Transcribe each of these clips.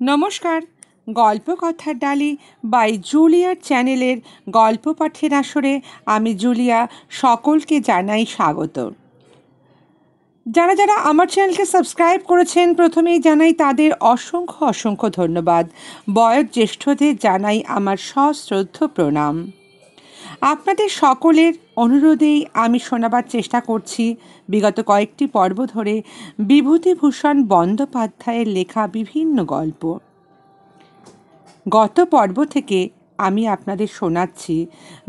নমস্কার। গল্পকথার ডালি বাই জুলিয়ার চ্যানেলের গল্প পাঠের আসরে আমি জুলিয়া সকলকে জানাই স্বাগত। যারা যারা আমার চ্যানেলকে সাবস্ক্রাইব করেছেন প্রথমেই জানাই তাদের অসংখ্য অসংখ্য ধন্যবাদ। বয়োজ্যেষ্ঠদের জানাই আমার সশ্রদ্ধ প্রণাম। আপনাদের সকলের অনুরোধেই আমি শোনাবার চেষ্টা করছি বিগত কয়েকটি পর্ব ধরে বিভূতিভূষণ বন্দ্যোপাধ্যায়ের লেখা বিভিন্ন গল্প। গত পর্ব থেকে আমি আপনাদের শোনাচ্ছি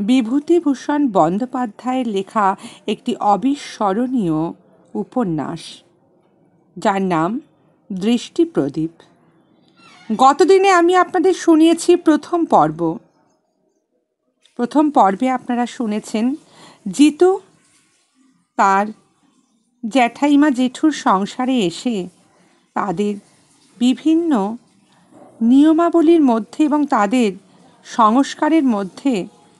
বিভূতিভূষণ বন্দ্যোপাধ্যায়ের লেখা একটি অবিস্মরণীয় উপন্যাস, যার নাম দৃষ্টিপ্রদীপ। গতদিনে আমি আপনাদের শুনিয়েছি প্রথম পর্বে আপনারা শুনেছেন জিতু তার জ্যাঠাইমা জেঠুর সংসারে এসে তাদের বিভিন্ন নিয়মাবলীর মধ্যে এবং তাদের সংস্কারের মধ্যে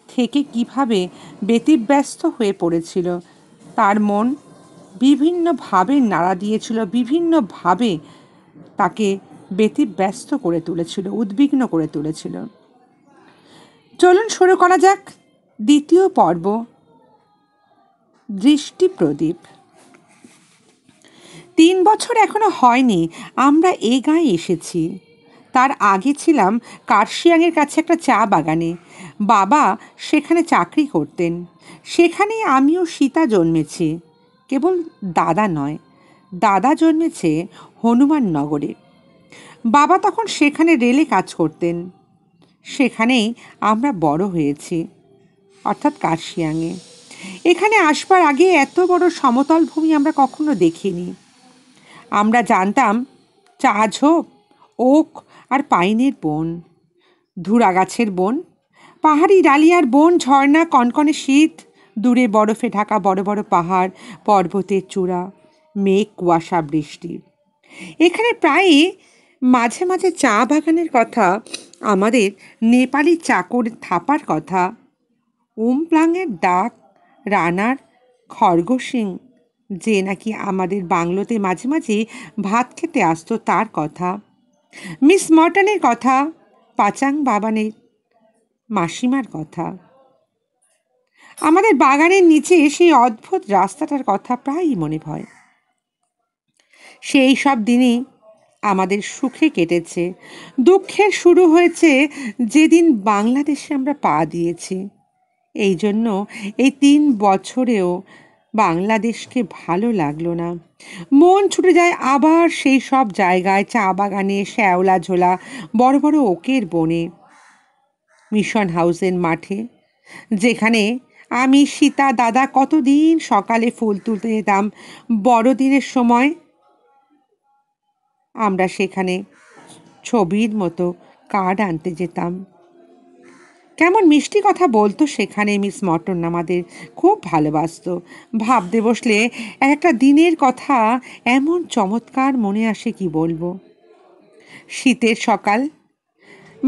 থেকে কিভাবে ব্যতিব্যস্ত হয়ে পড়েছিল। তার মন বিভিন্নভাবে নাড়া দিয়েছিল, বিভিন্নভাবে তাকে ব্যতিব্যস্ত করে তুলেছিল, উদ্বিগ্ন করে তুলেছিল। চলুন শুরু করা যাক দ্বিতীয় পর্ব, দৃষ্টিপ্রদীপ। 3 বছর এখনো হয়নি আমরা এ গাঁয়ে এসেছি। তার আগে ছিলাম কার্শিয়াংয়ের কাছে একটা চা বাগানে। বাবা সেখানে চাকরি করতেন। সেখানেই আমিও সীতা জন্মেছি। কেবল দাদা নয়, দাদা জন্মেছে হনুমাননগরে। বাবা তখন সেখানে রেলে কাজ করতেন। সেখানেই আমরা বড় হয়েছি, অর্থাৎ কার্শিয়াংয়ে। এখানে আসবার আগে এত বড় সমতল ভূমি আমরা কখনো দেখিনি। আমরা জানতাম চা ঝোপ, ওক আর পাইনের বন, ধুরা গাছের বন, পাহাড়ি ডালিয়ার বন, ঝর্ণা, কনকনে শীত, দূরে বরফে ঢাকা বড় বড় পাহাড়, পর্বতের চূড়া, মেঘ, কুয়াশা, বৃষ্টি। এখানে প্রায়ই মাঝে মাঝে চা বাগানের কথা, আমাদের নেপালি চাকর থাপার কথা, উমপ্লাংয়ের ডাক, রানার খরগোশিং যে নাকি আমাদের বাংলোতে মাঝে মাঝে ভাত খেতে আসতো তার কথা, মিস মর্টনের কথা, পাচাং বাবানের মাসিমার কথা, আমাদের বাগানের নিচে সেই অদ্ভুত রাস্তাটার কথা প্রায়ই মনে হয়। সেই সব দিনই আমাদের সুখে কেটেছে। দুঃখের শুরু হয়েছে যেদিন বাংলাদেশে আমরা পা দিয়েছি। এই জন্য এই 3 বছরেও বাংলাদেশকে ভালো লাগলো না। মন ছুটে যায় আবার সেই সব জায়গায়, চা বাগানে, শ্যাওলা ঝোলা, বড় বড় ওকের বনে, মিশন হাউসের মাঠে, যেখানে আমি, সীতা, দাদা কতদিন সকালে ফুল তুলতে যেতাম। বড়দিনের সময় আমরা সেখানে ছবির মতো কার্ড আনতে যেতাম। কেমন মিষ্টি কথা বলতো সেখানে মিস মর্টন, আমাদের খুব ভালোবাসতো। ভাবতে বসলে একটা দিনের কথা এমন চমৎকার মনে আসে কি বলবো। শীতের সকাল,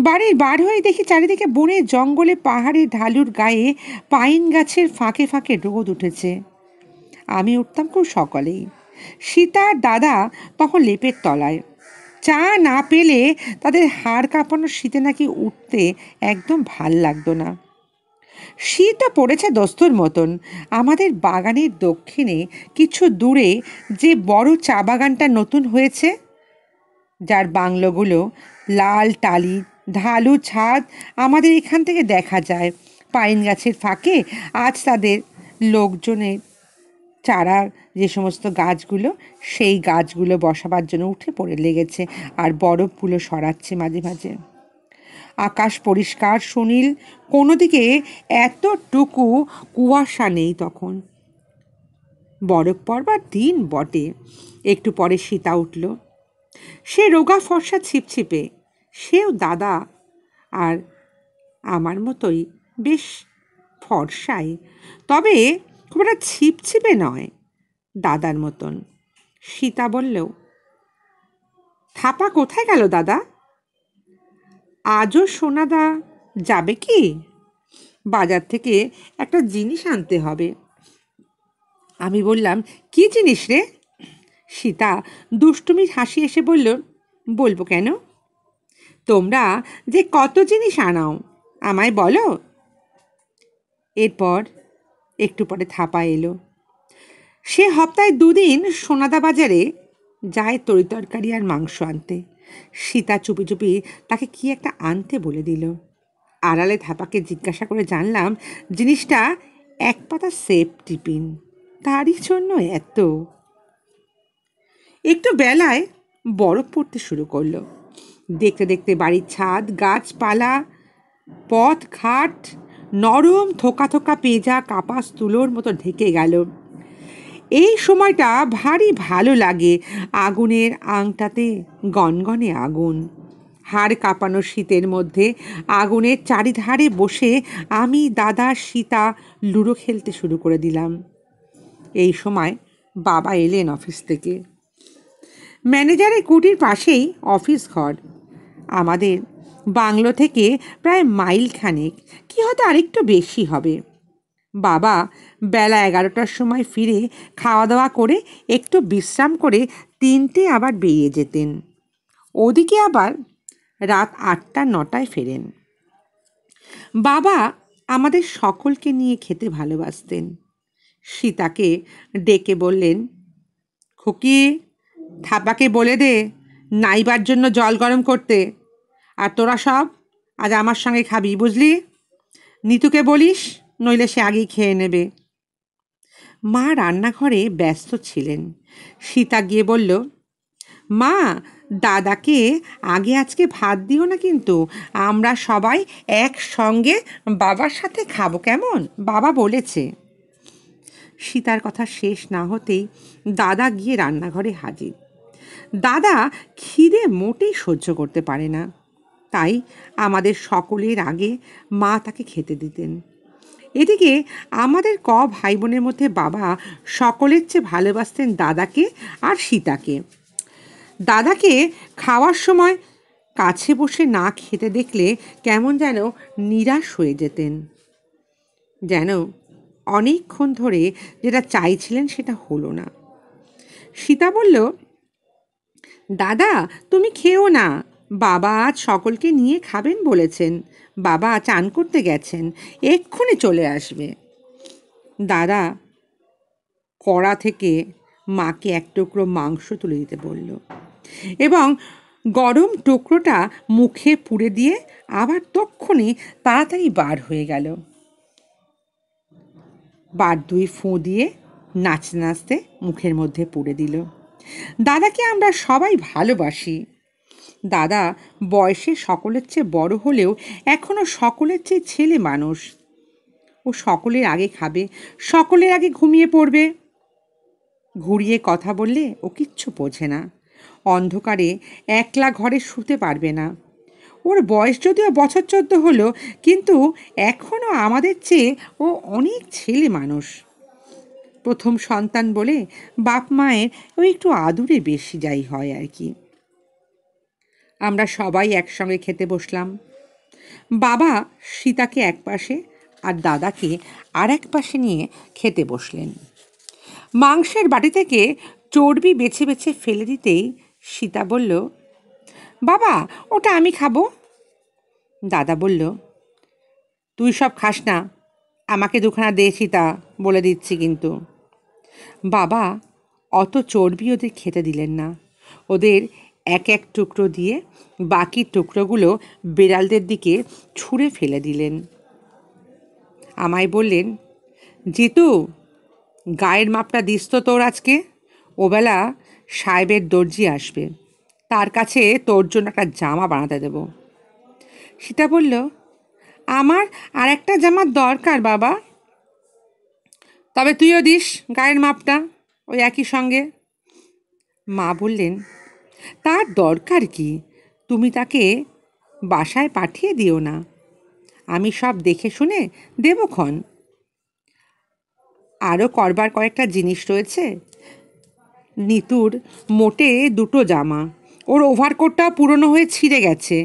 বাড়ির বার হয়ে দেখি চারিদিকে বনে জঙ্গলে পাহাড়ে ঢালুর গায়ে পাইন গাছের ফাঁকে ফাঁকে রোদ উঠেছে। আমি উঠতাম খুব সকালেই। সীতা আর দাদা তখন লেপের তলায়। চা না পেলে তাদের হাড় কাঁপানো শীতে নাকি উঠতে একদম ভাল লাগতো না। শীতও পড়েছে দস্তুর মতন। আমাদের বাগানের দক্ষিণে কিছু দূরে যে বড় চা বাগানটা নতুন হয়েছে, যার বাংলোগুলো লাল টালি, ঢালু ছাদ আমাদের এখান থেকে দেখা যায়। পাইন গাছের ফাঁকে আজ তাদের লোকজনের চারা, যে সমস্ত গাছগুলো, সেই গাছগুলো বসাবার জন্য উঠে পড়ে লেগেছে আর বরফগুলো সরাচ্ছে মাঝে মাঝে। আকাশ পরিষ্কার সুনীল, কোনো দিকে এতটুকু কুয়াশা নেই তখন। বরফ পড়বার দিন বটে। একটু পরে সীতা উঠল। সে রোগা ফর্সা ছিপছিপে। সেও দাদা আর আমার মতোই বেশ ফর্সাই, তবে খুব একটা ছিপছিপে নয়, দাদার মতন। সীতা বলল, থাপা কোথায় গেল দাদা? আজও সোনাদা যাবে কি? বাজার থেকে একটা জিনিস আনতে হবে। আমি বললাম, কি জিনিস রে? সীতা দুষ্টুমির হাসি এসে বলল, বলবো কেন? তোমরা যে কত জিনিস আনাও, আমায় বলো। এরপর একটু পরে থাপা এলো। সে হপ্তায় 2 দিন সোনাদা বাজারে যায় তরিতরকারি আর মাংস আনতে। সীতা চুপি চুপি তাকে কি একটা আনতে বলে দিল। আড়ালে থাপাকে জিজ্ঞাসা করে জানলাম জিনিসটা 1 পাতা সেফটি পিন, তারই জন্য এত। একটু বেলায় বরফ পড়তে শুরু করলো। দেখতে দেখতে বাড়ির ছাদ, গাছপালা, পথ ঘাট নরম থোকা থোকা পেঁজা কাপাস তুলোর মতো ঢেকে গেল। এই সময়টা ভারী ভালো লাগে। আগুনের আংটাতে গনগনে আগুন। হাড় কাঁপানো শীতের মধ্যে আগুনের চারিধারে বসে আমি, দাদা, সীতা লুডো খেলতে শুরু করে দিলাম। এই সময় বাবা এলেন অফিস থেকে। ম্যানেজারের কুটির পাশেই অফিস ঘর। আমাদের বাংলো থেকে প্রায় মাইল খানেক, কি হয়তো আরেকটু বেশি হবে। বাবা বেলা 11টার সময় ফিরে খাওয়া দাওয়া করে একটু বিশ্রাম করে 3টে আবার বেরিয়ে যেতেন। ওদিকে আবার রাত 8টা-9টায় ফেরেন। বাবা আমাদের সকলকে নিয়ে খেতে ভালোবাসতেন। সীতাকে ডেকে বললেন, খুকি, থাপাকে বলে দে নাইবার জন্য জল গরম করতে। আর তোরা সব আজ আমার সঙ্গে খাবি, বুঝলি? নিতুকে বলিস, নইলে সে আগেই খেয়ে নেবে। মা রান্নাঘরে ব্যস্ত ছিলেন। সীতা গিয়ে বলল, মা, দাদাকে আগে আজকে ভাত দিও না কিন্তু, আমরা সবাই একসঙ্গে বাবার সাথে খাবো, কেমন? বাবা বলেছে। সীতার কথা শেষ না হতেই দাদা গিয়ে রান্নাঘরে হাজির। দাদা খিদে মোটেই সহ্য করতে পারে না, তাই আমাদের সকলের আগে মা তাকে খেতে দিতেন। এদিকে আমাদের ভাই বোনের মধ্যে বাবা সকলের চেয়ে ভালোবাসতেন দাদাকে আর সীতাকে। দাদাকে খাওয়ার সময় কাছে বসে না খেতে দেখলে কেমন যেন নিরাশ হয়ে যেতেন, যেন অনেকক্ষণ ধরে যেটা চাইছিলেন সেটা হলো না। সীতা বলল, দাদা তুমি খেও না, বাবা আজ সকলকে নিয়ে খাবেন বলেছেন। বাবা চান করতে গেছেন, এক্ষুনি চলে আসবে। দাদা কড়া থেকে মাকে এক টুকরো মাংস তুলে দিতে বলল এবং গরম টুকরোটা মুখে পুড়ে দিয়ে আবার তক্ষুনি তাড়াতাড়ি বার হয়ে গেল। বার 2 ফোঁ দিয়ে নাচতে নাচতে মুখের মধ্যে পুড়ে দিল। দাদাকে আমরা সবাই ভালোবাসি। দাদা বয়সে সকলের চেয়ে বড় হলেও এখনও সকলের চেয়ে ছেলে মানুষ। ও সকলের আগে খাবে, সকলের আগে ঘুমিয়ে পড়বে। ঘুরিয়ে কথা বললে ও কিচ্ছু বোঝে না। অন্ধকারে একলা ঘরে শুতে পারবে না। ওর বয়স যদিও বছর 14 হলো, কিন্তু এখনও আমাদের চেয়ে ও অনেক ছেলে মানুষ। প্রথম সন্তান বলে বাপ মায়ের ও একটু আদুরে বেশি যাই হয় আর কি। আমরা সবাই একসঙ্গে খেতে বসলাম। বাবা সীতাকে এক পাশে আর দাদাকে আর এক পাশে নিয়ে খেতে বসলেন। মাংসের বাটি থেকে চর্বি বেছে বেছে ফেলে দিতেই সীতা বলল, বাবা ওটা আমি খাবো। দাদা বলল, তুই সব খাস না, আমাকে 2খানা দে সীতা, বলে দিচ্ছি কিন্তু। বাবা অত চর্বি ওদের খেতে দিলেন না। ওদের এক এক টুকরো দিয়ে বাকি টুকরোগুলো বেড়ালদের দিকে ছুঁড়ে ফেলে দিলেন। আমায় বললেন, জিতু, গায়ের মাপটা দিস তো তোর আজকে। ওবেলা সাহেবের দর্জি আসবে, তার কাছে তোর জন্য একটা জামা বানাতে দেব। সীতা বলল, আমার আর একটা জামার দরকার বাবা। তবে তুইও দিস গায়ের মাপটা, ওই একই সঙ্গে। মা বললেন, তার দরকার কি, তুমি তাকে বাসায় পাঠিয়ে দিও না, আমি সব দেখে শুনে দেবক্ষণ। আরও করবার কয়েকটা জিনিস রয়েছে। নিতুর মোটে 2টো জামা, ওর ওভারকোটটাও পুরনো হয়ে ছিঁড়ে গেছে।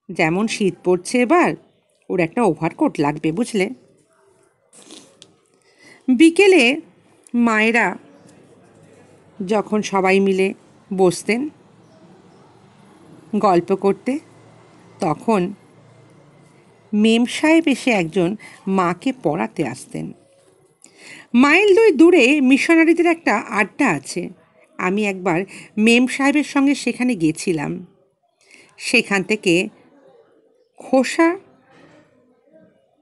যেমন শীত পড়ছে এবার, ওর একটা ওভারকোট লাগবে, বুঝলে। বিকেলে মায়েরা যখন সবাই মিলে বসতেন গল্প করতে, তখন মেম সাহেব এসে একজন মাকে পড়াতে আসতেন। মাইল 2 দূরে মিশনারিদের একটা আড্ডা আছে। আমি একবার মেম সাহেবের সঙ্গে সেখানে গেছিলাম। সেখান থেকে খোসা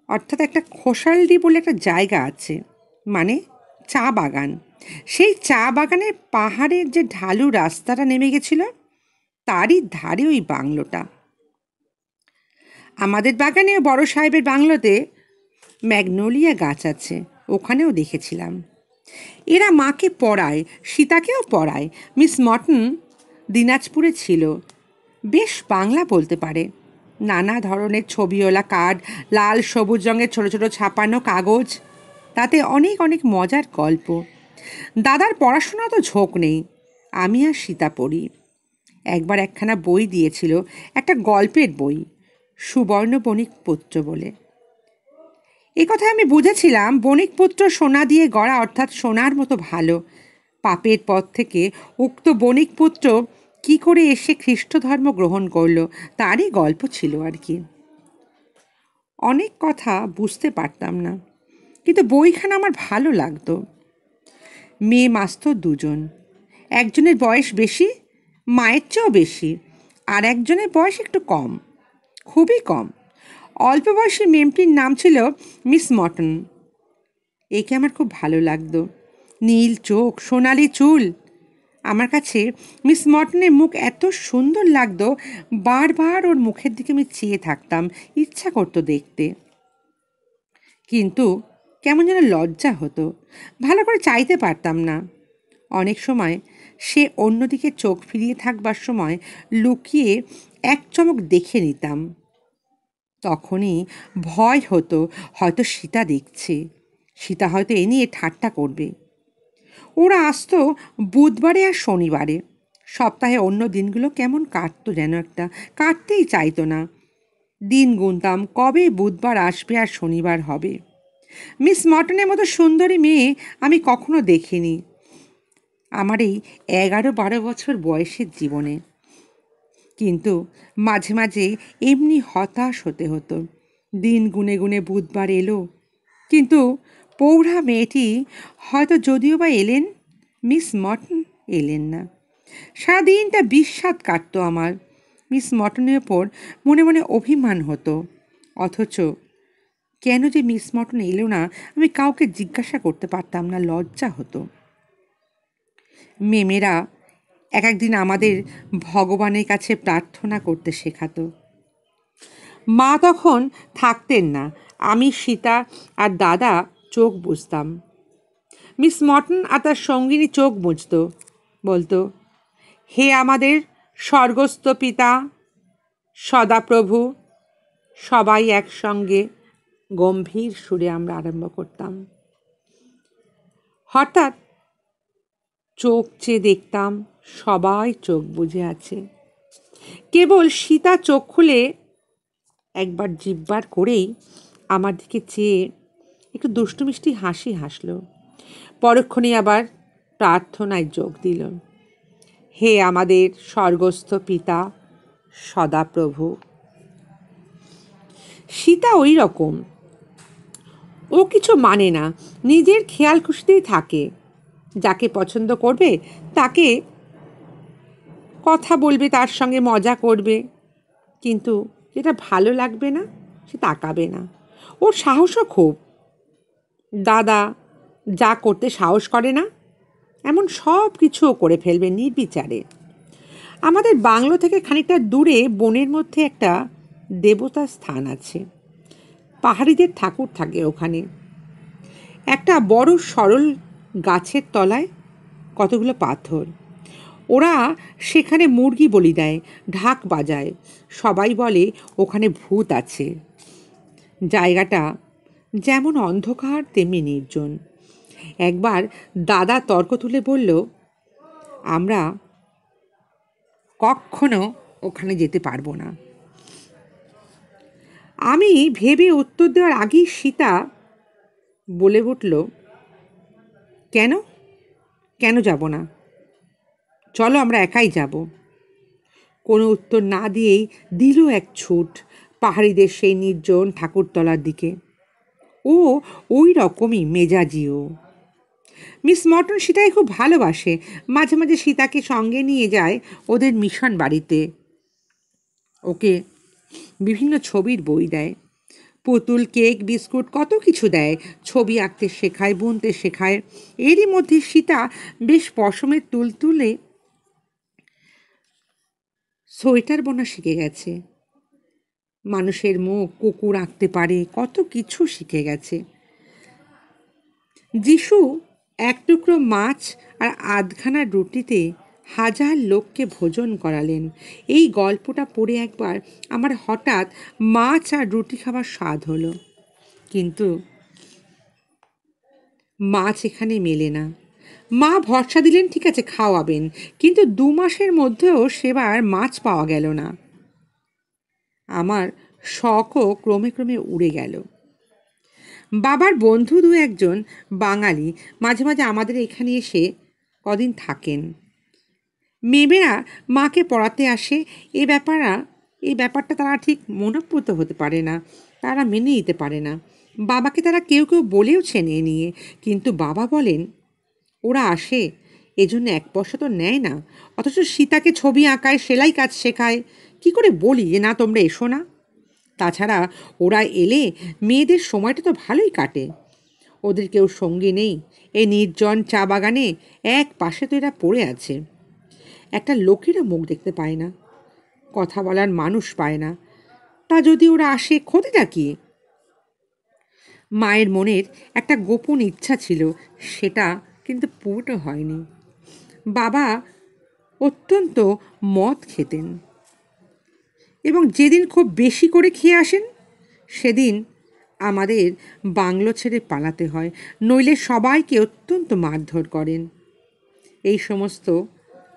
অর্থাৎ একটা খোসালডি বলে একটা জায়গা আছে, মানে চা বাগান। সেই চা বাগানের পাহাড়ের যে ঢালু রাস্তাটা নেমে গেছিল, তারই ধারে ওই বাংলোটা। আমাদের বাগানে বড় সাহেবের বাংলোতে ম্যাগনোলিয়া গাছ আছে, ওখানেও দেখেছিলাম। এরা মাকে পড়ায়, সীতাকেও পড়ায়। মিস মর্টন দিনাজপুরে ছিল, বেশ বাংলা বলতে পারে। নানা ধরনের ছবিওয়ালা কার্ড, লাল সবুজ রঙের ছোট ছোট ছাপানো কাগজ, তাতে অনেক অনেক মজার গল্প। দাদার পড়াশোনা তো ঝোঁক নেই, আমি আর সীতা পড়ি। একবার একখানা বই দিয়েছিল, একটা গল্পের বই, সুবর্ণ বণিকপুত্র বলে। এ কথা আমি বুঝেছিলাম, বণিকপুত্র সোনা দিয়ে গড়া, অর্থাৎ সোনার মতো ভালো। পাপের পথ থেকে উক্ত বণিকপুত্র কি করে এসে খ্রিস্ট ধর্ম গ্রহণ করলো, তারই গল্প ছিল আর কি। অনেক কথা বুঝতে পারতাম না, কিন্তু বইখানা আমার ভালো লাগতো। মেয়ে মাস্টার দুজন, একজনের বয়স বেশি, মায়ের চেয়েও বেশি, আর একজনের বয়স একটু কম, খুবই কম। অল্প বয়সী মেমটির নাম ছিল মিস মর্টন। একে আমার খুব ভালো লাগতো। নীল চোখ, সোনালি চুল। আমার কাছে মিস মর্টনের মুখ এত সুন্দর লাগতো, বারবার ওর মুখের দিকে আমি চেয়ে থাকতাম, ইচ্ছা করতো দেখতে। কিন্তু কেমন যেন লজ্জা হতো, ভালো করে চাইতে পারতাম না। অনেক সময় সে অন্যদিকে চোখ ফিরিয়ে থাকবার সময় লুকিয়ে এক চমক দেখে নিতাম। তখনই ভয় হতো, হয়তো সীতা দেখছে, সীতা হয়তো এ নিয়ে ঠাট্টা করবে। ওরা আসতো বুধবারে আর শনিবারে। সপ্তাহে অন্য দিনগুলো কেমন কাটতো যেন একটা, কাটতেই চাইতো না। দিন গুনতাম কবে বুধবার আসবে আর শনিবার হবে। মিস মর্টনের মতো সুন্দরী মেয়ে আমি কখনো দেখিনি আমার এই 11-12 বছর বয়সের জীবনে। কিন্তু মাঝে মাঝে এমনি হতাশ হতে হতো। দিন গুনে গুনে বুধবার এলো, কিন্তু পৌঢ়া মেয়েটি হয়তো যদিও বা এলেন, মিস মর্টন এলেন না। সারাদিনটা বিস্বাদ কাটতো আমার। মিস মর্টনের ওপর মনে মনে অভিমান হতো, অথচ কেন যে মিস মর্টন এলো না আমি কাউকে জিজ্ঞাসা করতে পারতাম না, লজ্জা হতো। মেমেরা এক একদিন আমাদের ভগবানের কাছে প্রার্থনা করতে শেখাতো। মা তখন থাকতেন না, আমি, সীতা আর দাদা চোখ বুঝতাম। মিস মর্টন আর তার সঙ্গিনী চোখ বুঝত, বলতো, হে আমাদের স্বর্গস্থ পিতা সদাপ্রভু। সবাই একসঙ্গে গম্ভীর সুরে আমরা আরম্ভ করতাম। হঠাৎ চোখ চেয়ে দেখতাম সবাই চোখ বুজে আছে, কেবল সীতা চোখ খুলে একবার জিভবার করেই আমার দিকে চেয়ে একটু দুষ্টু মিষ্টি হাসি হাসল। পরক্ষণে আবার প্রার্থনায় যোগ দিল, হে আমাদের স্বর্গস্থ পিতা সদাপ্রভু। সীতা ওই রকম, ও কিছু মানে না, নিজের খেয়াল খুশিতেই থাকে। যাকে পছন্দ করবে তাকে কথা বলবে, তার সঙ্গে মজা করবে, কিন্তু যেটা ভালো লাগবে না সে তাকাবে না। ওর সাহসও খুব। দাদা যা করতে সাহস করে না এমন সব কিছুও করে ফেলবে নির্বিচারে। আমাদের বাংলো থেকে খানিকটা দূরে বনের মধ্যে একটা দেবতার স্থান আছে। পাহাড়িদের ঠাকুর থাকে ওখানে। একটা বড় সরল গাছের তলায় কতগুলো পাথর। ওরা সেখানে মুরগি বলি দেয়, ঢাক বাজায়। সবাই বলে ওখানে ভূত আছে। জায়গাটা যেমন অন্ধকার তেমনি নির্জন। একবার দাদা তর্ক তুলে বলল, আমরা কখনো ওখানে যেতে পারবো না। আমি ভেবে উত্তর দেওয়ার আগেই সীতা বলে উঠল, কেন কেন যাব না, চলো আমরা একাই যাব। কোনো উত্তর না দিয়েই দিল এক ছুট পাহাড়িদের সেই নির্জন ঠাকুরতলার দিকে। ও ওই রকমই মেজাজিও। মিস মর্টন সীতাকে খুব ভালোবাসে, মাঝে মাঝে সীতাকে সঙ্গে নিয়ে যায় ওদের মিশন বাড়িতে। ওকে বিভিন্ন ছবির বই দেয়, পুতুল, কেক, বিস্কুট কত কিছু দেয়। ছবি আঁকতে শেখায়, বুনতে শেখায়। এরই মধ্যে সীতা বেশ পশমের তুলে সোয়েটার বোনা শিখে গেছে, মানুষের মুখ, কুকুর আঁকতে পারে, কত কিছু শিখে গেছে। যিশু এক টুকরো মাছ আর আধখানা রুটিতে হাজার লোককে ভোজন করালেন। এই গল্পটা পড়ে একবার আমার হঠাৎ মাছ আর রুটি খাবার স্বাদ হলো। কিন্তু মাছ এখানে মেলে না। মা ভরসা দিলেন ঠিক আছে খাওয়াবেন, কিন্তু 2 মাসের মধ্যেও সেবার মাছ পাওয়া গেল না। আমার শখও ক্রমে ক্রমে উড়ে গেল। বাবার বন্ধু 2-1জন বাঙালি মাঝে মাঝে আমাদের এখানে এসে কদিন থাকেন। মেয়েরা মাকে পড়াতে আসে। এই ব্যাপারটা তারা ঠিক মনোপ্রত হতে পারে না, তারা মেনে নিতে পারে না। বাবাকে তারা কেউ কেউ বলেওছে নিয়ে, কিন্তু বাবা বলেন ওরা আসে এজন্য 1 পয়সা তো নেয় না, অথচ সীতাকে ছবি আঁকায়, সেলাই কাজ শেখায়। কি করে বলি যে না তোমরা এসো না? তাছাড়া ওরা এলে মেয়েদের সময়টা তো ভালোই কাটে। ওদের কেউ সঙ্গী নেই, এই নির্জন চা বাগানে এক পাশে তো এরা পড়ে আছে। একটা লোকেরও মুখ দেখতে পায় না, কথা বলার মানুষ পায় না। তা যদি ওরা আসে ক্ষতিটা কি? মায়ের মনের একটা গোপন ইচ্ছা ছিল, সেটা কিন্তু পূর্ণ হয়নি। বাবা অত্যন্ত মদ খেতেন এবং যেদিন খুব বেশি করে খেয়ে আসেন সেদিন আমাদের বাংলো ছেড়ে পালাতে হয়, নইলে সবাইকে অত্যন্ত মারধর করেন। এই সমস্ত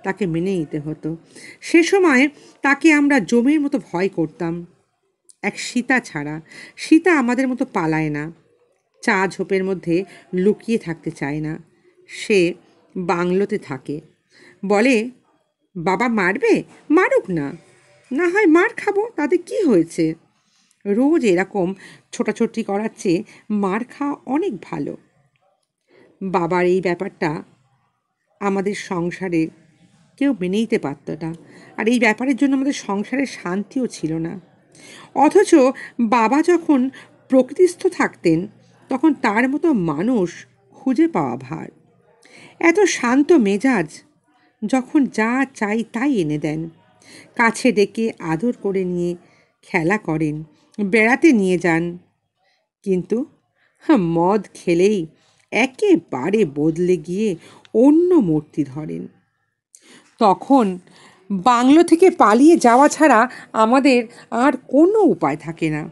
তাকে মেনে নিতে হতো। সে সময় তাকে আমরা জমের মতো ভয় করতাম, এক সীতা ছাড়া। সীতা আমাদের মতো পালায় না, চা ঝোপের মধ্যে লুকিয়ে থাকতে চায় না। সে বাংলোতে থাকে, বলে বাবা মারবে, মারুক না, না হয় মার খাবো, তাতে কি হয়েছে? রোজ এরকম ছোটাছুটি করার চেয়ে মার খাওয়া অনেক ভালো। বাবার এই ব্যাপারটা আমাদের সংসারে কেউ মেনে নিতে পারত না, আর এই ব্যাপারের জন্য আমাদের সংসারে শান্তিও ছিল না। অথচ বাবা যখন প্রকৃতিস্থ থাকতেন তখন তার মতো মানুষ খুঁজে পাওয়া ভার। এত শান্ত মেজাজ, যখন যা চাই তাই এনে দেন, কাছে ডেকে আদর করে নিয়ে খেলা করেন, বেড়াতে নিয়ে যান। কিন্তু মদ খেলেই একেবারে বদলে গিয়ে অন্য মূর্তি ধরেন। তখন বাংলো থেকে পালিয়ে যাওয়া ছাড়া আমাদের আর কোনো উপায় থাকে না।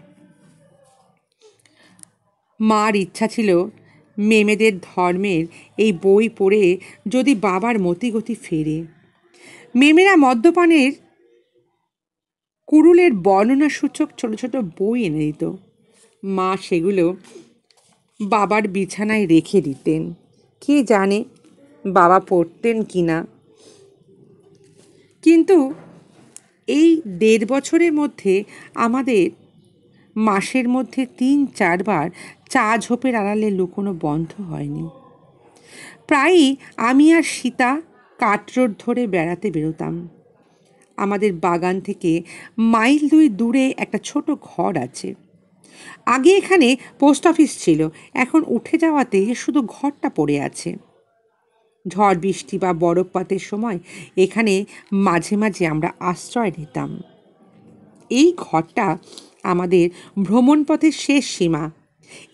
মার ইচ্ছা ছিল মেমেদের ধর্মের এই বই পড়ে যদি বাবার মতিগতি ফেরে। মেমেরা মদ্যপানের কুড়ুলের বর্ণনাসূচক ছোট ছোট বই এনে দিত। মা সেগুলো বাবার বিছানায় রেখে দিতেন। কে জানে বাবা পড়তেন কি না। কিন্তু এই 1.5 বছরের মধ্যে আমাদের মাসের মধ্যে 3-4 বার চা ঝোপের আড়ালে লুকোনো বন্ধ হয়নি। প্রায়ই আমি আর সীতা কাঠরোড ধরে বেড়াতে বেরোতাম। আমাদের বাগান থেকে মাইল 2 দূরে একটা ছোট ঘর আছে। আগে এখানে পোস্ট অফিস ছিল, এখন উঠে যাওয়াতে শুধু ঘরটা পড়ে আছে। ঝড় বৃষ্টি বা বরফপাতের সময় এখানে মাঝে মাঝে আমরা আশ্রয় নিতাম। এই ঘরটা আমাদের ভ্রমণপথের শেষ সীমা,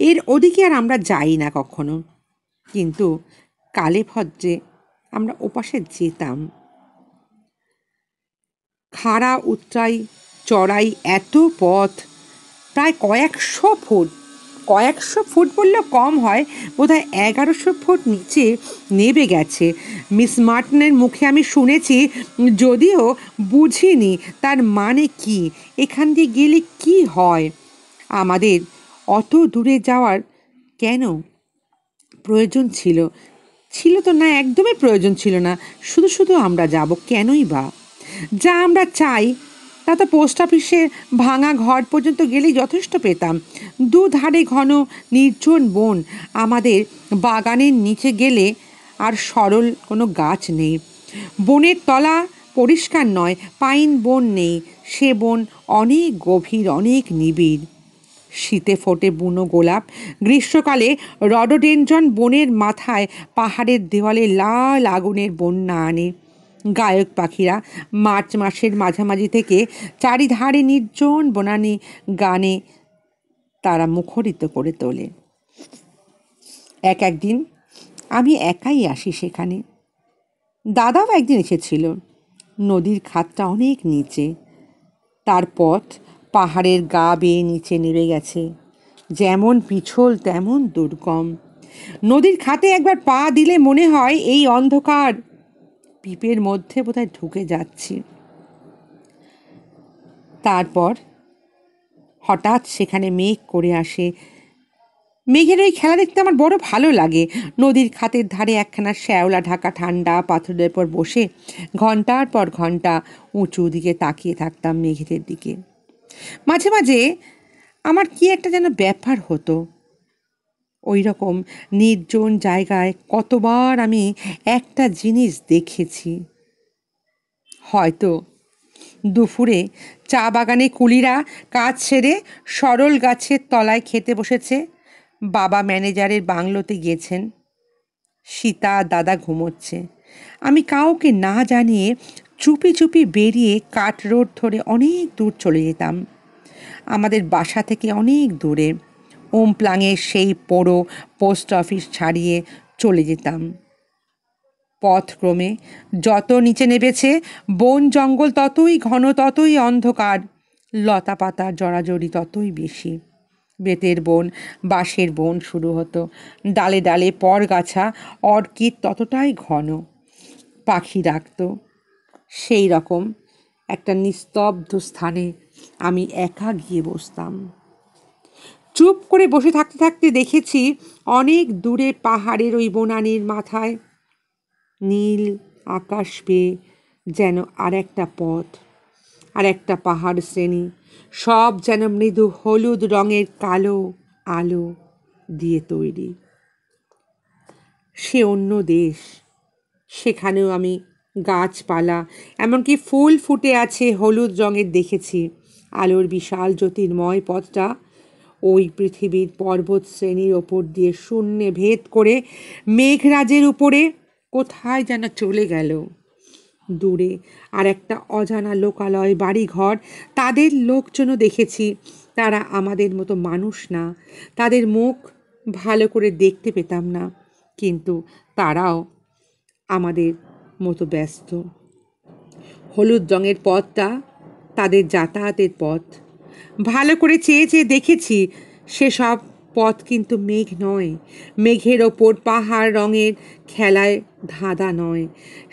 এর ওদিকে আর আমরা যাই না কখনো। কিন্তু কালে ভদ্রে আমরা ওপাশে যেতাম। খাড়া উতরাই চড়াই এত পথ, প্রায় কয়েকশো ফুট বললেও কম হয়, বোধহয় 1100 ফুট নিচে নেমে গেছে। মিস মার্টনের মুখে আমি শুনেছি, যদিও বুঝিনি তার মানে কি, এখান দিয়ে গেলে কি হয়। আমাদের অত দূরে যাওয়ার কেন প্রয়োজন ছিল তো না, একদমই প্রয়োজন ছিল না। শুধু শুধু আমরা যাব কেনই বা? যা আমরা চাই তা তো পোস্ট অফিসের ভাঙা ঘর পর্যন্ত গেলেই যথেষ্ট পেতাম। দুধারে ঘন নির্জন বন। আমাদের বাগানের নিচে গেলে আর সরল কোনো গাছ নেই। বনের তলা পরিষ্কার নয়, পাইন বন নেই, সে বন অনেক গভীর, অনেক নিবিড়। শীতে ফোটে বুনো গোলাপ, গ্রীষ্মকালে রডোডেনড্রন বনের মাথায় পাহাড়ের দেওয়ালে লাল আগুনের বন্যা আনে। গায়ক পাখিরা মার্চ মাসের মাঝামাঝি থেকে চারিধারে নির্জন বনানী গানে তারা মুখরিত করে তোলে। একদিন আমি একাই আসি সেখানে। দাদাও একদিন এসেছিল। নদীর খাতটা অনেক নিচে, তার পথ পাহাড়ের গা বেয়ে নিচে নেমে গেছে। যেমন পিছল তেমন দুর্গম। নদীর খাতে একবার পা দিলে মনে হয় এই অন্ধকার পিপের মধ্যে বোধহয় ঢুকে যাচ্ছি। তারপর হঠাৎ সেখানে মেঘ করে আসে। মেঘের ওই খেলা দেখতে আমার বড় ভালো লাগে। নদীর খাতের ধারে একখানা শ্যাওলা ঢাকা ঠান্ডা পাথরের পর বসে ঘন্টার পর ঘন্টা উঁচু দিকে তাকিয়ে থাকতাম মেঘেদের দিকে। মাঝে মাঝে আমার কি একটা যেন ব্যাপার হতো। ওই রকম নির্জন জায়গায় কতবার আমি একটা জিনিস দেখেছি। হয়তো দুপুরে চা বাগানে কুলিরা কাজ সেরে সরল গাছের তলায় খেতে বসেছে। বাবা ম্যানেজারের বাংলোতে গেছেন, সীতা দাদা ঘুমোচ্ছে। আমি কাউকে না জানিয়ে চুপি চুপি বেরিয়ে কাট রোড ধরে অনেক দূর চলে যেতাম। আমাদের বাসা থেকে অনেক দূরে ওমপ্লাঙের সেই পোড়ো পোস্ট অফিস ছাড়িয়ে চলে যেতাম। পথ ক্রমে যত নিচে নেমেছে বন জঙ্গল ততই ঘন, ততই অন্ধকার, লতা পাতার জড়াজড়ি ততই বেশি। বেতের বন, বাঁশের বন শুরু হতো। ডালে ডালে পরগাছা, অর্কিড ততটাই ঘন। পাখি ডাকত। সেই রকম একটা নিস্তব্ধ স্থানে আমি একা গিয়ে বসতাম। চুপ করে বসে থাকতে থাকতে দেখেছি অনেক দূরে পাহাড়ের ওই বনানীর মাথায় নীল আকাশ পেয়ে যেন আর একটা পথ, আর একটা পাহাড় শ্রেণী, সব যেন মৃদু হলুদ রঙের কালো আলো দিয়ে তৈরি। সে অন্য দেশ। সেখানেও আমি গাছপালা, এমনকি ফুল ফুটে আছে হলুদ রঙের দেখেছি। আলোর বিশাল জ্যোতির্ময় পথটা ওই পৃথিবীর পর্বত শ্রেণীর ওপর দিয়ে শূন্যে ভেদ করে মেঘরাজের উপরে কোথায় যেন চলে গেল। দূরে আর একটা অজানা লোকালয়, বাড়িঘর, তাদের লোকজনও দেখেছি। তারা আমাদের মতো মানুষ না, তাদের মুখ ভালো করে দেখতে পেতাম না, কিন্তু তারাও আমাদের মতো ব্যস্ত। হলুদ রঙের পথটা তাদের যাতায়াতের পথ। ভালো করে চেয়ে চেয়ে দেখেছি সেসব পথ কিন্তু মেঘ নয়, মেঘের ওপর পাহাড় রঙের খেলায় ধাঁধা নয়।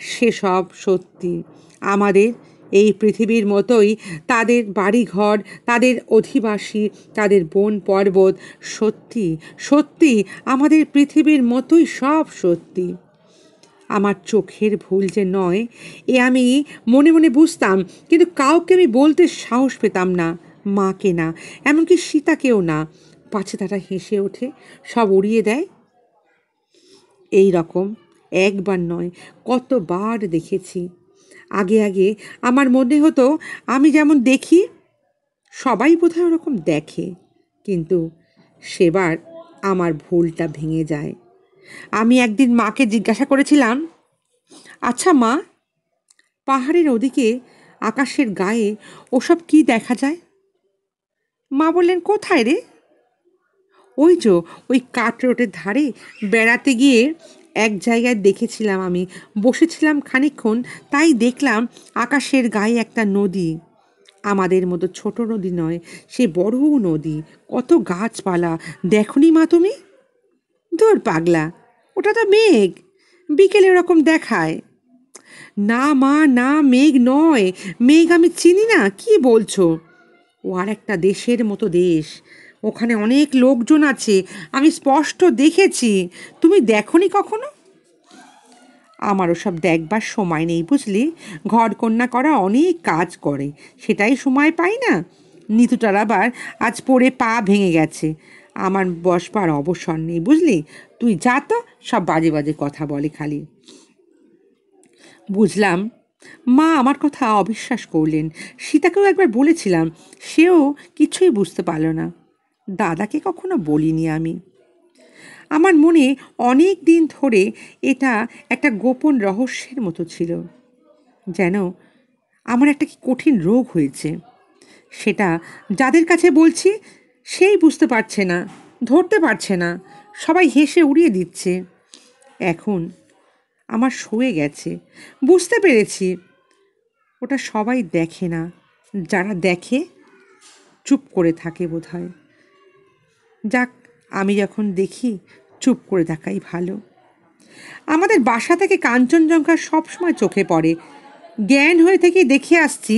সেসব সত্যি আমাদের এই পৃথিবীর মতোই, তাদের বাড়িঘর, তাদের অধিবাসী, তাদের বন পর্বত সত্যি সত্যি আমাদের পৃথিবীর মতোই সব সত্যি। আমার চোখের ভুল যে নয় এ আমি মনে মনে বুঝতাম, কিন্তু কাউকে আমি বলতে সাহস পেতাম না। মাকে না, এমনকি সীতাকেও না। পাছে তারা হেসে ওঠে, সব উড়িয়ে দেয়। এই রকম একবার নয় কতবার দেখেছি। আগে আগে আমার মনে হতো আমি যেমন দেখি সবাই বোধহয় ওরকম দেখে, কিন্তু সেবার আমার ভুলটা ভেঙে যায়। আমি একদিন মাকে জিজ্ঞাসা করেছিলাম, আচ্ছা মা, পাহাড়ের ওদিকে আকাশের গায়ে ওসব কি দেখা যায়? মা বললেন, কোথায় রে? ওই যে ওই কাট রোডের ধারে বেড়াতে গিয়ে এক জায়গায় দেখেছিলাম, আমি বসেছিলাম খানিকক্ষণ, তাই দেখলাম আকাশের গায়ে একটা নদী। আমাদের মতো ছোট নদী নয়, সে বড় নদী, কত গাছপালা। দেখনি মা তুমি? ধুর পাগলা, ওটা তো মেঘ, বিকেলে ওরকম দেখায়। না মা না, মেঘ নয়, মেঘ আমি চিনি না, কি বলছো? ও আর একটা দেশের মতো দেশ, ওখানে অনেক লোকজন আছে, আমি স্পষ্ট দেখেছি। তুমি দেখনি কখনো? আমার ওসব দেখবার সময় নেই বুঝলি। ঘরকন্না করা অনেক কাজ করে, সেটাই সময় পাই না। নিতুটার আবার আজ পড়ে পা ভেঙে গেছে, আমার বসবার অবসর নেই বুঝলি। তুই যা তো, সব বাজে বাজে কথা বলে খালি। বুঝলাম মা আমার কথা অবিশ্বাস করলেন। সীতাকেও একবার বলেছিলাম, সেও কিছুই বুঝতে পারল না। দাদাকে কখনো বলিনি আমি। আমার মনে অনেক দিন ধরে এটা একটা গোপন রহস্যের মতো ছিল, যেন আমার একটা কি কঠিন রোগ হয়েছে। সেটা যাদের কাছে বলছি সেই বুঝতে পারছে না, ধরতে পারছে না, সবাই হেসে উড়িয়ে দিচ্ছে। এখন আমার সয়ে গেছে, বুঝতে পেরেছি ওটা সবাই দেখে না, যারা দেখে চুপ করে থাকে বোধহয়। যাক, আমি যখন দেখি চুপ করে থাকাই ভালো। আমাদের বাসা থেকে কাঞ্চনজঙ্ঘা সবসময় চোখে পড়ে। জ্ঞান হয়ে থেকে দেখে আসছি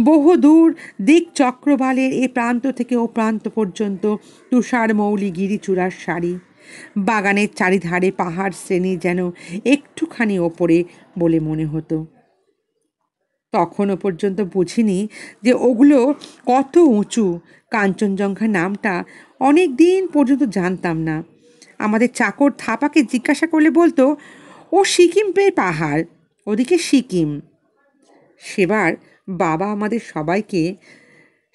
বহু দূর দিক চক্রবালের এ প্রান্ত থেকে ও প্রান্ত পর্যন্ত তুষার মৌলি গিরিচূড়ার সারি, বাগানের চারিধারে পাহাড় শ্রেণী যেন একটুখানি ওপরে বলে মনে হতো। তখনও পর্যন্ত বুঝিনি যে ওগুলো কত উঁচু। কাঞ্চনজঙ্ঘা নামটা অনেক দিন পর্যন্ত জানতাম না। আমাদের চাকর থাপাকে জিজ্ঞাসা করলে বলতো, ও সিকিম পেয়ে পাহাড়, ওদিকে সিকিম। সেবার বাবা আমাদের সবাইকে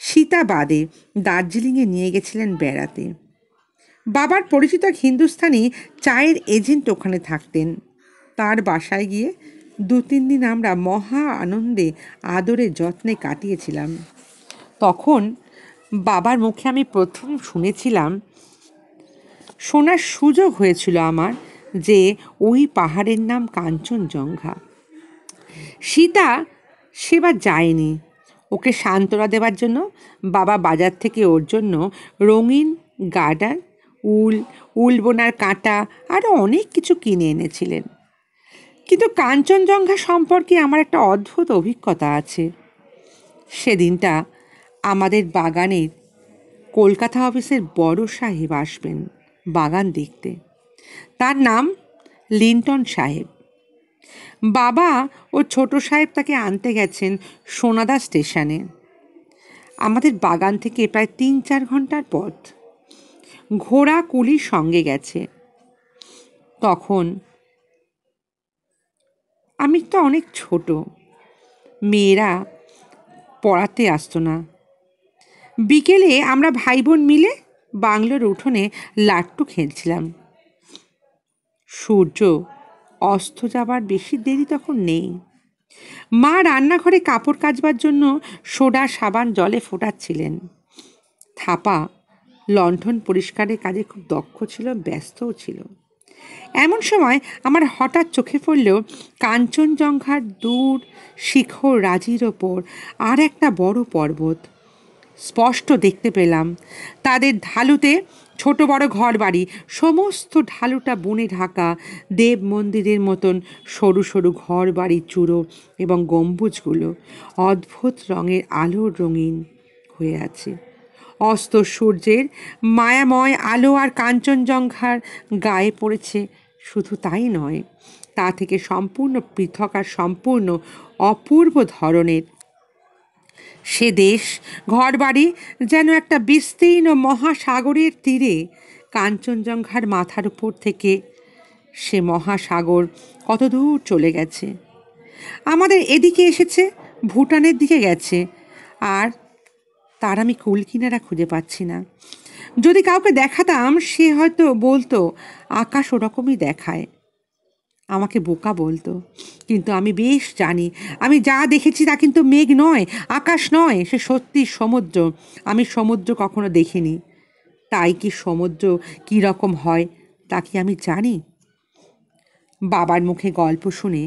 সীতাবাদে দার্জিলিংয়ে নিয়ে গেছিলেন বেড়াতে। বাবার পরিচিত এক হিন্দুস্থানি চায়ের এজেন্ট ওখানে থাকতেন। তার বাসায় গিয়ে 2-3 দিন আমরা মহা আনন্দে আদরে যত্নে কাটিয়েছিলাম। তখন বাবার মুখে আমি প্রথম শুনেছিলাম, শোনার সুযোগ হয়েছিল আমার, যে ওই পাহাড়ের নাম কাঞ্চনজঙ্ঘা। সীতা সেবার যায়নি। ওকে সান্ত্বনা দেওয়ার জন্য বাবা বাজার থেকে ওর জন্য রঙিন গার্ডার, উল বোনার কাঁটা আরও অনেক কিছু কিনে এনেছিলেন। কিন্তু কাঞ্চনজঙ্ঘা সম্পর্কে আমার একটা অদ্ভুত অভিজ্ঞতা আছে। সেদিনটা আমাদের বাগানের কলকাতা অফিসের বড় সাহেব আসবেন বাগান দেখতে। তার নাম লিন্টন সাহেব। বাবা ও ছোট সাহেব তাকে আনতে গেছেন সোনাদা স্টেশনে। আমাদের বাগান থেকে প্রায় 3-4 ঘন্টার পথ। ঘোড়া কুলির সঙ্গে গেছে। তখন আমি তো অনেক ছোট, মেয়েরা পড়াতে আসতো না। বিকেলে আমরা ভাই বোন মিলে বাংলোর উঠোনে লাট্টু খেলছিলাম। সূর্য অস্ত যাবার বেশি দেরি তখন নেই। মা রান্নাঘরে কাপড় কাচবার জন্য সোডা সাবান জলে ফোটাচ্ছিলেন। থাপা লণ্ঠন পরিষ্কারের কাজে খুব দক্ষ ছিল, ব্যস্তও ছিল। এমন সময় আমার হঠাৎ চোখে পড়ল কাঞ্চনজঙ্ঘার দূর শিখর রাজির ওপর আর একটা বড় পর্বত। স্পষ্ট দেখতে পেলাম তাদের ঢালুতে ছোট বড় ঘর বাড়ি, সমস্ত ঢালুটা বনে ঢাকা, দেব মন্দিরের মতন সরু সরু ঘর বাড়ি চূড়ো এবং গম্বুজগুলো অদ্ভুত রঙের আলোর রঙিন হয়ে আছে। অস্ত সূর্যের মায়াময় আলো আর কাঞ্চনজঙ্ঘার গায়ে পড়েছে। শুধু তাই নয়, তা থেকে সম্পূর্ণ পৃথক আর সম্পূর্ণ অপূর্ব ধরনের সে দেশ, ঘরবাড়ি যেন একটা বিস্তীর্ণ মহাসাগরের তীরে। কাঞ্চনজঙ্ঘার মাথার উপর থেকে সে মহাসাগর কত দূর চলে গেছে। আমাদের এদিকে এসেছে, ভুটানের দিকে গেছে, আর তার আমি কুল কিনারা খুঁজে পাচ্ছি না। যদি কাউকে দেখাতাম সে হয়তো বলতো আকাশ ওরকমই দেখায়, আমাকে বোকা বলতো। কিন্তু আমি বেশ জানি আমি যা দেখেছি তা কিন্তু মেঘ নয়, আকাশ নয়, সে সত্যি সমুদ্র। আমি সমুদ্র কখনো দেখিনি, তাই কি সমুদ্র কী রকম হয় তা কি আমি জানি? বাবার মুখে গল্প শুনে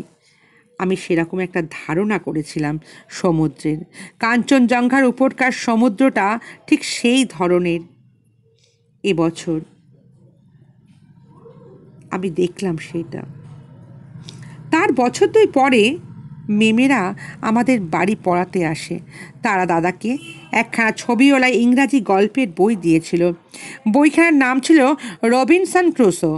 আমি সেরকম একটা ধারণা করেছিলাম সমুদ্রের। কাঞ্চনজঙ্ঘার উপরকার সমুদ্রটা ঠিক সেই ধরনের। এবছর আমি দেখলাম সেইটা। তার বছর 2 পরে মেমেরা আমাদের বাড়ি পড়াতে আসে। তারা দাদাকে একখানা ছবিওয়ালা ইংরাজি গল্পের বই দিয়েছিল। বইখানার নাম ছিল রবিনসন ক্রুসো।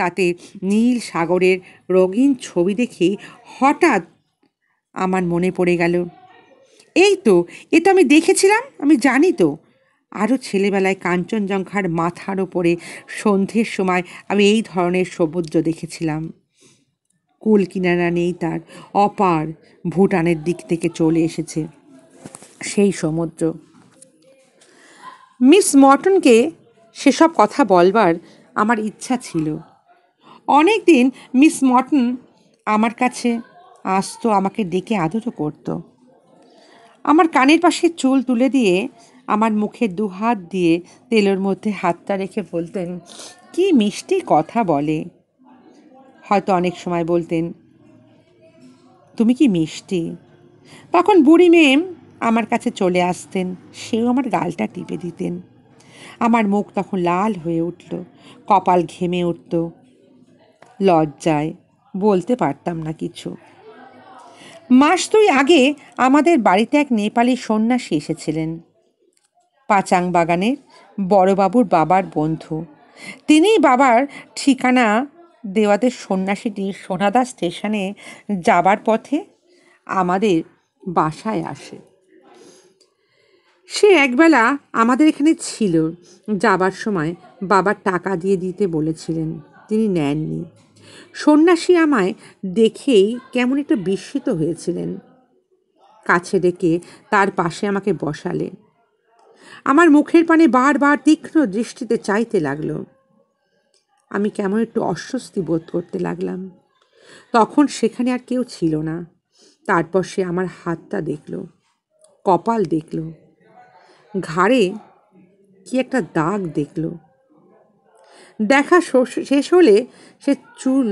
তাতে নীল সাগরের রঙিন ছবি দেখে হঠাৎ আমার মনে পড়ে গেল, এই তো, এ তো আমি দেখেছিলাম, আমি জানি তো। আরও ছেলেবেলায় কাঞ্চনজঙ্ঘার মাথার ওপরে সন্ধ্যের সময় আমি এই ধরনের সমুদ্র দেখেছিলাম। কুল কিনারা নেই তার, অপার, ভুটানের দিক থেকে চলে এসেছে সেই সমুদ্র। মিস মর্টনকে সেসব কথা বলবার আমার ইচ্ছা ছিল। অনেক দিন মিস মর্টন আমার কাছে আসতো, আমাকে ডেকে আদরও করত। আমার কানের পাশে চুল তুলে দিয়ে আমার মুখে দুহাত দিয়ে তেলের মধ্যে হাতটা রেখে বলতেন, কি মিষ্টি কথা বলে। হয়তো অনেক সময় বলতেন, তুমি কি মিষ্টি। তখন বুড়ি মেম আমার কাছে চলে আসতেন, সেও আমার গালটা টিপে দিতেন। আমার মুখ তখন লাল হয়ে উঠল, কপাল ঘেমে উঠত। লজ্জায় বলতে পারতাম না কিছু। মাস দুই আগে আমাদের বাড়িতে এক নেপালি সন্ন্যাসী এসেছিলেন, পাচাং বাগানের বড়বাবুর বাবার বন্ধু। তিনিই বাবার ঠিকানা দেওয়াতে সন্ন্যাসীটি সোনাদা স্টেশনে যাবার পথে আমাদের বাসায় আসে। সে একবেলা আমাদের এখানে ছিল। যাবার সময় বাবার টাকা দিয়ে দিতে বলেছিলেন, তিনি নেননি। সন্ন্যাসী আমায় দেখেই কেমন একটু বিস্মিত হয়েছিলেন। কাছে ডেকে তার পাশে আমাকে বসালেন। আমার মুখের পানে বারবার তীক্ষ্ণ দৃষ্টিতে চাইতে লাগলো। আমি কেমন একটু অস্বস্তি বোধ করতে লাগলাম। তখন সেখানে আর কেউ ছিল না। তারপর সে আমার হাতটা দেখল, কপাল দেখল, ঘাড়ে কি একটা দাগ দেখল। দেখা শেষ হলে সে চুল,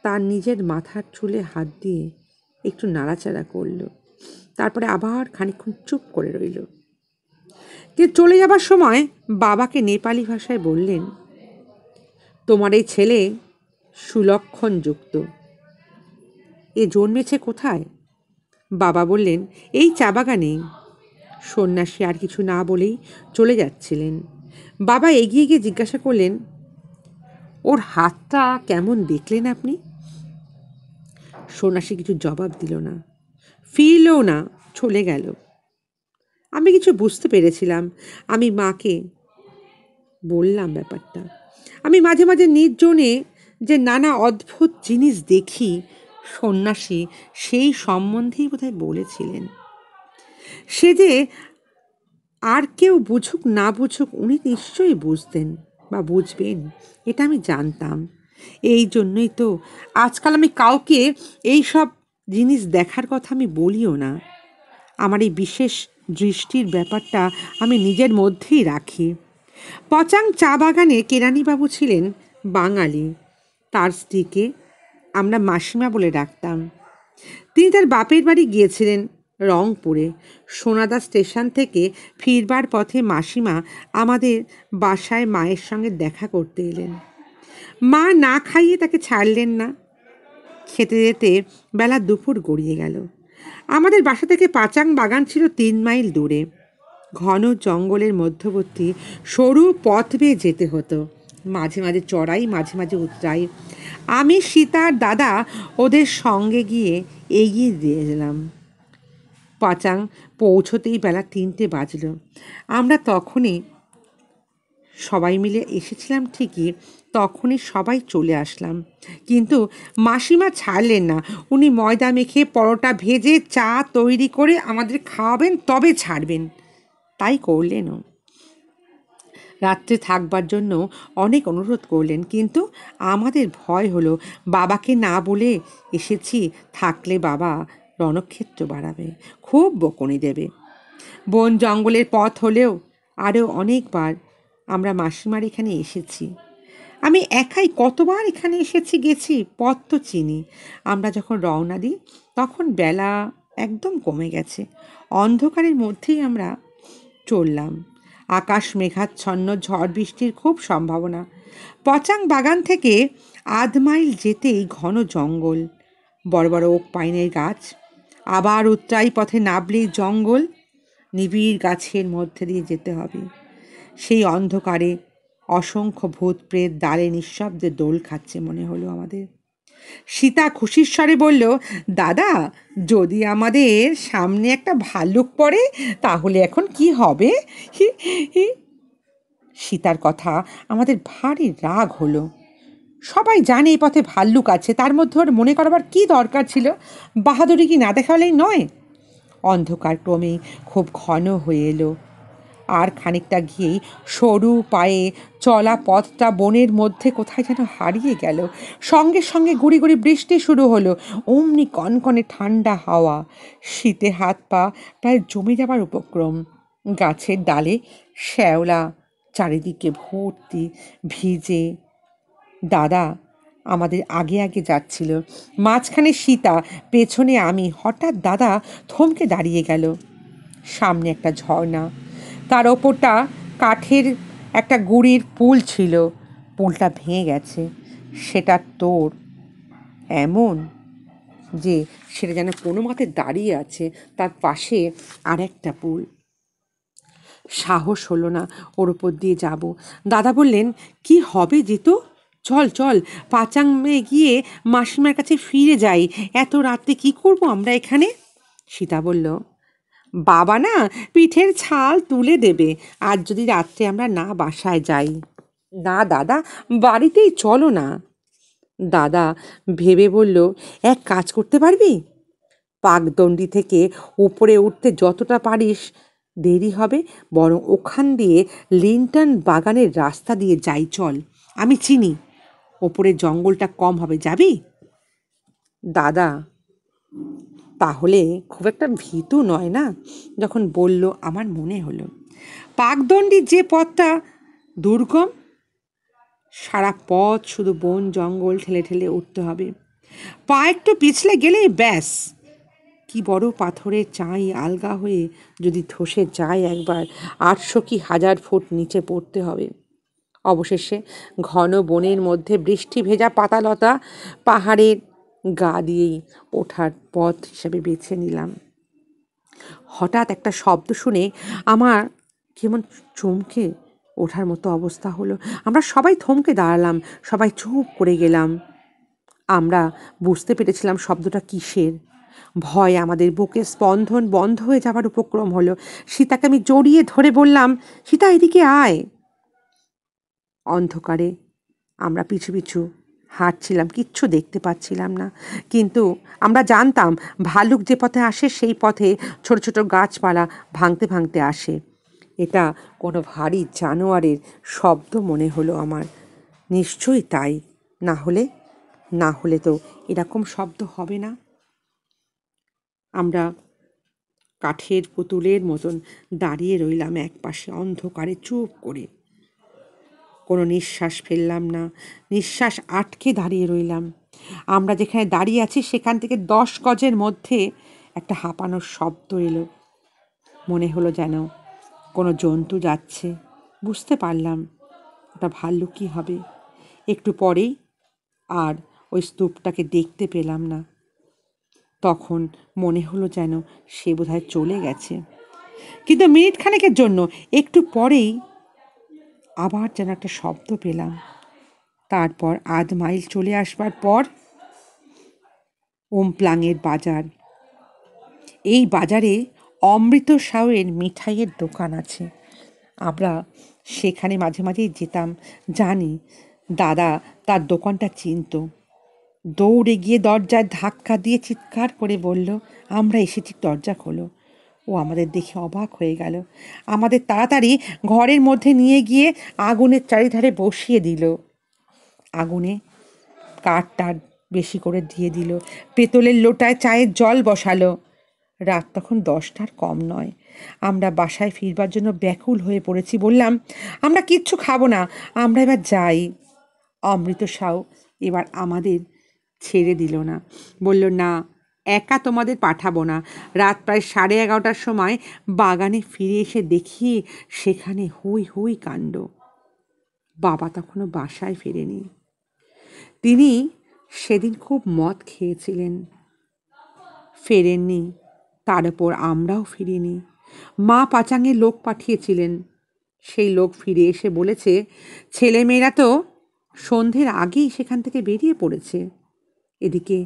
তার নিজের মাথার চুলে হাত দিয়ে একটু নাড়াচাড়া করল। তারপরে আবার খানিকক্ষণ চুপ করে রইল। তিনি চলে যাবার সময় বাবাকে নেপালি ভাষায় বললেন, তোমার এই ছেলে সুলক্ষণযুক্ত, এ জন্মেছে কোথায়? বাবা বললেন, এই চা বাগানে। সন্ন্যাসী আর কিছু না বলেই চলে যাচ্ছিলেন। বাবা এগিয়ে গিয়ে জিজ্ঞাসা করলেন, ওর হাতটা কেমন দেখলেন আপনি? সন্ন্যাসী কিছু জবাব দিল না, ফিরলও না, চলে গেল। আমি কিছু বুঝতে পেরেছিলাম। আমি মাকে বললাম ব্যাপারটা। আমি মাঝে মাঝে নির্জনে যে নানা অদ্ভুত জিনিস দেখি, সন্ন্যাসী সেই সম্বন্ধেই বোধহয় বলেছিলেন। সে যে আর কেউ বুঝুক না বুঝুক উনি নিশ্চয়ই বুঝতেন বা বুঝবেন, এটা আমি জানতাম। এই জন্যই তো আজকাল আমি কাউকে এই সব জিনিস দেখার কথা আমি বলিও না। আমার এই বিশেষ দৃষ্টির ব্যাপারটা আমি নিজের মধ্যেই রাখি। পচাং চা বাগানে কেরানিবাবু ছিলেন বাঙালি। তার স্ত্রীকে আমরা মাসিমা বলে ডাকতাম। তিনি তার বাপের বাড়ি গিয়েছিলেন রংপুরে। সোনাদা স্টেশন থেকে ফিরবার পথে মাসিমা আমাদের বাসায় মায়ের সঙ্গে দেখা করতে এলেন। মা না খাইয়ে তাকে ছাড়লেন না। খেতে যেতে বেলা দুপুর গড়িয়ে গেল। আমাদের বাসা থেকে পাচাং বাগান ছিল 3 মাইল দূরে। ঘন জঙ্গলের মধ্যবর্তী সরু পথ বেয়ে যেতে হতো। মাঝে মাঝে চড়াই, মাঝে মাঝে উতরাই। আমি সীতার দাদা ওদের সঙ্গে গিয়ে এগিয়ে দিয়ে এলাম। পাচাং পৌঁছতেই বেলা 3টে বাজল। আমরা তখনই সবাই মিলে এসেছিলাম ঠিকই, তখনই সবাই চলে আসলাম। কিন্তু মাসিমা ছাড়লেন না। উনি ময়দা মেখে পরোটা ভেজে চা তৈরি করে আমাদের খাওয়াবেন, তবে ছাড়বেন। তাই করলেনও। রাত্রে থাকবার জন্য অনেক অনুরোধ করলেন, কিন্তু আমাদের ভয় হলো বাবাকে না বলে এসেছি, থাকলে বাবা রণক্ষেত্র বাড়াবে, খুব বকুনি দেবে। বন জঙ্গলের পথ হলেও আরও অনেকবার আমরা মাসিমার এখানে এসেছি। আমি একাই কতবার এখানে এসেছি, গেছি, পথ তো চিনি। আমরা যখন রওনা দিই তখন বেলা একদম কমে গেছে। অন্ধকারের মধ্যেই আমরা চললাম। আকাশ মেঘাচ্ছন্ন, ঝড় বৃষ্টির খুব সম্ভাবনা। পচাং বাগান থেকে 1/2 মাইল যেতেই ঘন জঙ্গল, বড় বড় ওক পাইনের গাছ। আবার উতরাই পথে নামলেই জঙ্গল, নিবিড় গাছের মধ্যে দিয়ে যেতে হবে। সেই অন্ধকারে অসংখ্য ভূত প্রেত ডালে নিঃশব্দে দোল খাচ্ছে মনে হলো আমাদের। সীতা খুশির স্বরে বলল, দাদা, যদি আমাদের সামনে একটা ভাল্লুক পড়ে তাহলে এখন কি হবে? হি হি। সীতার কথা আমাদের ভারী রাগ হলো। সবাই জানে এই পথে ভাল্লুক আছে, তার মধ্যে ওর মনে করবার কি দরকার ছিল? বাহাদুরি কি না দেখালেই নয়? অন্ধকার ক্রমে খুব ঘন হয়ে এলো। আর খানিকটা গিয়েই সরু পায়ে চলা পথটা বনের মধ্যে কোথায় যেন হারিয়ে গেল। সঙ্গে সঙ্গে গুড়ি গুড়ি বৃষ্টি শুরু হলো। অমনি কনকনে ঠান্ডা হাওয়া, শীতে হাত পা প্রায় জমে যাবার উপক্রম। গাছের ডালে শ্যাওলা চারিদিকে ভর্তি, ভিজে। দাদা আমাদের আগে আগে যাচ্ছিল, মাঝখানে সীতা, পেছনে আমি। হঠাৎ দাদা থমকে দাঁড়িয়ে গেল। সামনে একটা ঝর্ণা, তার ওপরটা কাঠের একটা গুঁড়ির পুল ছিল। পুলটা ভেঙে গেছে। সেটা তোর এমন যে সেটা যেন কোনো মতে দাঁড়িয়ে আছে, তার পাশে আর একটা পুল। সাহস হলো না ওর ওপর দিয়ে যাব। দাদা বললেন, কি হবে জিতু? চল চল, পাচাংমে গিয়ে মাসিমার কাছে ফিরে যাই। এত রাতে কি করব আমরা এখানে? সীতা বলল, বাবা না পিঠের ছাল তুলে দেবে আর যদি রাত্রে আমরা না বাসায় যাই। না দাদা, বাড়িতেই চলো না। দাদা ভেবে বলল, এক কাজ করতে পারবি? পাকদণ্ডি থেকে উপরে উঠতে যতটা পারিস দেরি হবে, বরং ওখান দিয়ে লিন্টন বাগানের রাস্তা দিয়ে যাই চল। আমি চিনি, ওপরে জঙ্গলটা কম হবে, যাবি? দাদা তাহলে খুব একটা ভীতু নয় না? যখন বলল আমার মনে হলো পাকদণ্ডির যে পথটা দুর্গম, সারা পথ শুধু বন জঙ্গল ঠেলে ঠেলে উঠতে হবে। পা একটু পিছলে গেলেই ব্যাস। কি বড় পাথরের চাই আলগা হয়ে যদি ধসে যায় একবার, 800 কি 1000 ফুট নিচে পড়তে হবে। অবশেষে ঘন বনের মধ্যে বৃষ্টি ভেজা পাতালতা পাহাড়ের গা দিয়েই ওঠার পথ হিসেবে বেছে নিলাম। হঠাৎ একটা শব্দ শুনে আমার কেমন চমকে ওঠার মতো অবস্থা হলো। আমরা সবাই থমকে দাঁড়ালাম, সবাই চুপ করে গেলাম। আমরা বুঝতে পেরেছিলাম শব্দটা কিসের। ভয় আমাদের বুকে স্পন্দন বন্ধ হয়ে যাবার উপক্রম হলো। সীতাকে আমি জড়িয়ে ধরে বললাম, সীতা, এদিকে আয়। অন্ধকারে আমরা পিছু পিছু হাঁটছিলাম, কিচ্ছু দেখতে পাচ্ছিলাম না, কিন্তু আমরা জানতাম ভালুক যে পথে আসে সেই পথে ছোট ছোট গাছপালা ভাঙতে ভাঙতে আসে। এটা কোনো ভারী জানোয়ারের শব্দ মনে হলো আমার। নিশ্চয়ই তাই, না হলে না হলে তো এরকম শব্দ হবে না। আমরা কাঠের পুতুলের মতন দাঁড়িয়ে রইলাম একপাশে অন্ধকারে চুপ করে। কোনো নিঃশ্বাস ফেললাম না, নিঃশ্বাস আটকে দাঁড়িয়ে রইলাম। আমরা যেখানে দাঁড়িয়ে আছি সেখান থেকে 10 গজের মধ্যে একটা হাঁপানোর শব্দ এলো। মনে হলো যেন কোনো জন্তু যাচ্ছে। বুঝতে পারলাম ওটা ভাল্লুকই হবে। একটু পরেই আর ওই স্তূপটাকে দেখতে পেলাম না। তখন মনে হলো যেন সে বোধহয় চলে গেছে, কিন্তু মিনিট খানেকের জন্য। একটু পরেই আবার যেন একটা শব্দ পেলাম। তারপর 1/2 মাইল চলে আসবার পর ওমপ্লাঙের বাজার। এই বাজারে অমৃত সাউয়ের মিঠাইয়ের দোকান আছে। আমরা সেখানে মাঝে মাঝেই যেতাম। জানি দাদা তার দোকানটা চিনত। দৌড়ে গিয়ে দরজায় ধাক্কা দিয়ে চিৎকার করে বলল, আমরা এসেছি, দরজা খোলো। ও আমাদের দেখে অবাক হয়ে গেল। আমাদের তাড়াতাড়ি ঘরের মধ্যে নিয়ে গিয়ে আগুনের চারিধারে বসিয়ে দিল। আগুনে কাঠটা বেশি করে দিয়ে দিল। পেতলের লোটায় চায়ের জল বসালো। রাত তখন 10টার কম নয়। আমরা বাসায় ফিরবার জন্য ব্যাকুল হয়ে পড়েছি। বললাম, আমরা কিচ্ছু খাবো না, আমরা এবার যাই। অমৃত সাউ এবার আমাদের ছেড়ে দিল না। বলল, না, একা তোমাদের পাঠাবো না। রাত প্রায় 11:30টার সময় বাগানে ফিরে এসে দেখি সেখানে হই হই কাণ্ড। বাবা তখনও বাসায় ফেরেনি। তিনি সেদিন খুব মদ খেয়েছিলেন, ফেরেননি। তার উপর আমরাও ফিরিনি। মা পাচাঙে লোক পাঠিয়েছিলেন। সেই লোক ফিরে এসে বলেছে, ছেলেমেয়েরা তো সন্ধ্যের আগেই সেখান থেকে বেরিয়ে পড়েছে। এদিকে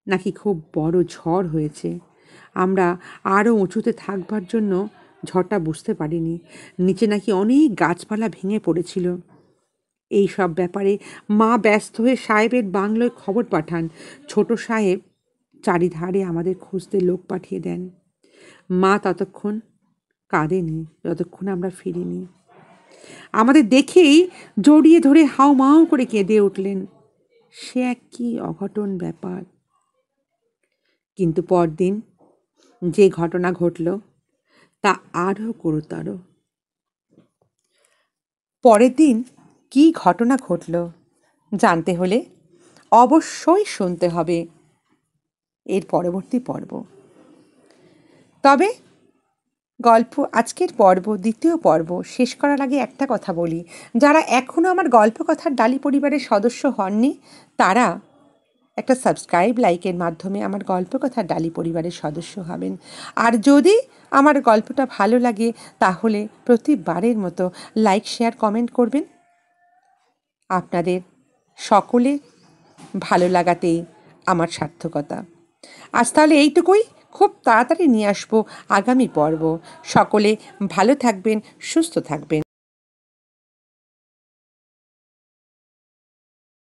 নাকি খুব বড় ঝড় হয়েছে। আমরা আরও উঁচুতে থাকবার জন্য ঝড়টা বুঝতে পারিনি। নিচে নাকি অনেক গাছপালা ভেঙে পড়েছিল। এই সব ব্যাপারে মা ব্যস্ত হয়ে সাহেবের বাংলোয় খবর পাঠান। ছোট সাহেব চারিধারে আমাদের খুঁজতে লোক পাঠিয়ে দেন। মা ততক্ষণ কাঁদেনি যতক্ষণ আমরা ফিরিনি। আমাদের দেখেই জড়িয়ে ধরে হাউমাউ করে কেঁদে উঠলেন। সে এক কি অঘটন ব্যাপার। কিন্তু পরদিন যে ঘটনা ঘটল তা আরও গুরুতর। পরের দিন কী ঘটনা ঘটল জানতে হলে অবশ্যই শুনতে হবে এর পরবর্তী পর্ব। তবে আজকের পর্ব, দ্বিতীয় পর্ব শেষ করার আগে একটা কথা বলি, যারা এখনও আমার গল্পকথার ডালি পরিবারের সদস্য হননি তারা একটা সাবস্ক্রাইব লাইকের মাধ্যমে আমার গল্পকথার ডালি পরিবারের সদস্য হবেন। আর যদি আমার গল্পটা ভালো লাগে তাহলে প্রতিবারের মতো লাইক শেয়ার কমেন্ট করবেন। আপনাদের সকলে ভালো লাগাতেই আমার সার্থকতা। আজ তাহলে এইটুকুই। খুব তাড়াতাড়ি নিয়ে আসবো আগামী পর্ব। সকলে ভালো থাকবেন, সুস্থ থাকবেন।